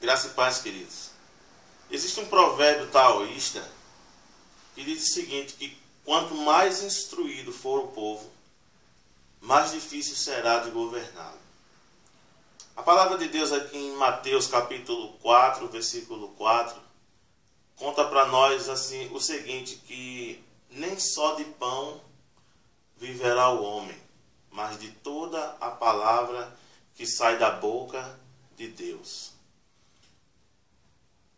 Graça e paz, queridos. Existe um provérbio taoísta que diz o seguinte, que quanto mais instruído for o povo, mais difícil será de governá-lo. A palavra de Deus aqui em Mateus capítulo 4, versículo 4, conta para nós assim o seguinte, que nem só de pão viverá o homem, mas de toda a palavra que sai da boca de Deus.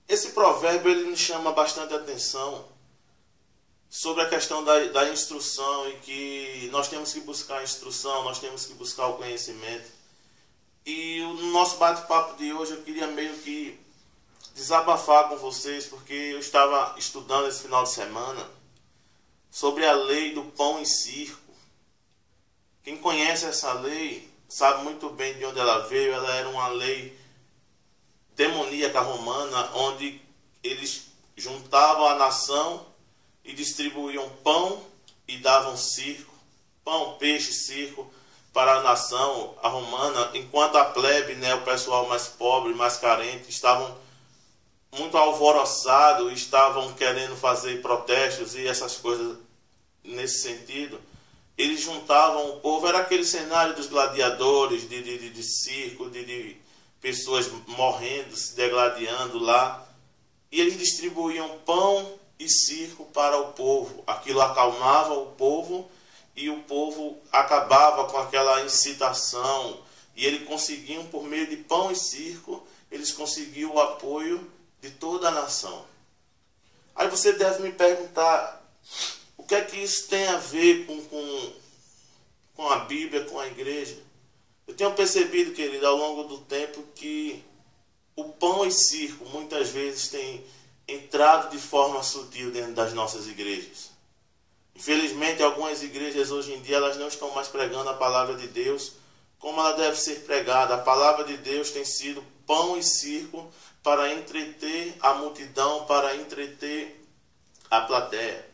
Esse provérbio ele me chama bastante atenção sobre a questão da instrução, e que nós temos que buscar a instrução, nós temos que buscar o conhecimento. E no nosso bate-papo de hoje eu queria meio que desabafar com vocês, porque eu estava estudando esse final de semana sobre a lei do pão e circo. Quem conhece essa lei sabe muito bem de onde ela veio. Ela era uma lei demoníaca romana, onde eles juntavam a nação e distribuíam pão e davam circo, pão, peixe, circo para a nação a romana, enquanto a plebe, o pessoal mais pobre, mais carente, estavam muito alvoroçados, estavam querendo fazer protestos e essas coisas nesse sentido. Eles juntavam o povo, era aquele cenário dos gladiadores, de circo, de pessoas morrendo, se degladiando lá, e eles distribuíam pão e circo para o povo. Aquilo acalmava o povo e o povo acabava com aquela incitação, e eles conseguiam, por meio de pão e circo, eles conseguiam o apoio de toda a nação. Aí você deve me perguntar, o que é que isso tem a ver com a Bíblia, com a igreja? Eu tenho percebido, querido, ao longo do tempo, que o pão e circo muitas vezes tem entrado de forma sutil dentro das nossas igrejas. Infelizmente, algumas igrejas hoje em dia elas não estão mais pregando a palavra de Deus como ela deve ser pregada. A palavra de Deus tem sido pão e circo para entreter a multidão, para entreter a plateia.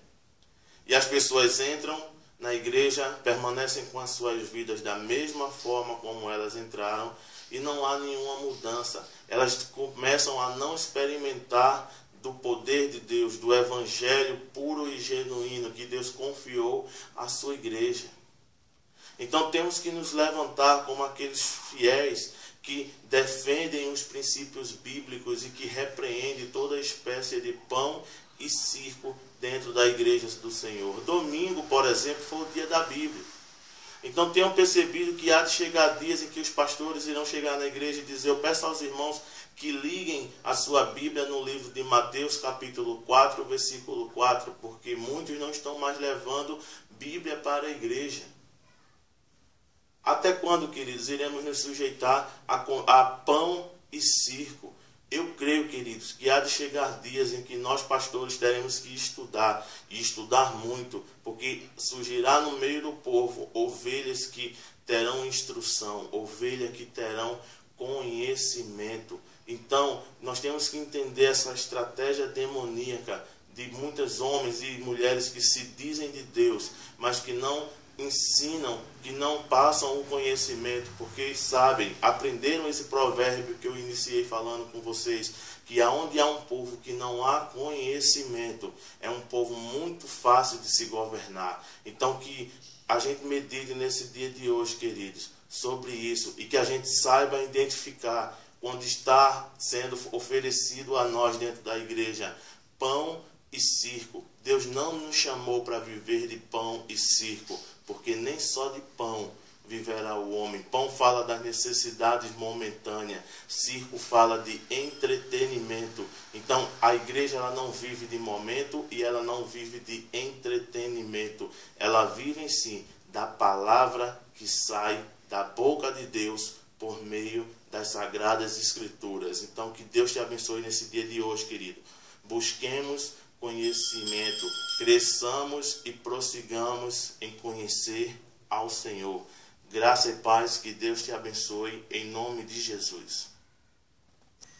E as pessoas entram na igreja, permanecem com as suas vidas da mesma forma como elas entraram e não há nenhuma mudança. Elas começam a não experimentar do poder de Deus, do evangelho puro e genuíno que Deus confiou à sua igreja. Então temos que nos levantar como aqueles fiéis que defendem os princípios bíblicos e que repreendem toda espécie de pão e circo dentro da igreja do Senhor. Domingo, por exemplo, foi o dia da Bíblia. Então tenham percebido que há de chegar dias em que os pastores irão chegar na igreja e dizer: eu peço aos irmãos que liguem a sua Bíblia no livro de Mateus capítulo 4, versículo 4, porque muitos não estão mais levando Bíblia para a igreja. Até quando, queridos, iremos nos sujeitar a pão e circo? Eu creio, queridos, que há de chegar dias em que nós, pastores, teremos que estudar, e estudar muito, porque surgirá no meio do povo ovelhas que terão instrução, ovelhas que terão conhecimento. Então, nós temos que entender essa estratégia demoníaca de muitos homens e mulheres que se dizem de Deus, mas que não ensinam, que não passam o conhecimento, porque sabem, aprenderam esse provérbio que eu iniciei falando com vocês, que aonde há um povo que não há conhecimento, é um povo muito fácil de se governar. Então que a gente medite nesse dia de hoje, queridos, sobre isso, e que a gente saiba identificar quando está sendo oferecido a nós dentro da igreja pão e circo. Deus não nos chamou para viver de pão e circo, porque nem só de pão viverá o homem. Pão fala das necessidades momentâneas, circo fala de entretenimento. Então a igreja ela não vive de momento e ela não vive de entretenimento. Ela vive em si da palavra que sai da boca de Deus por meio das sagradas escrituras. Então que Deus te abençoe nesse dia de hoje, querido. Busquemos conhecimento, cresçamos e prossigamos em conhecer ao Senhor. Graça e paz, que Deus te abençoe em nome de Jesus.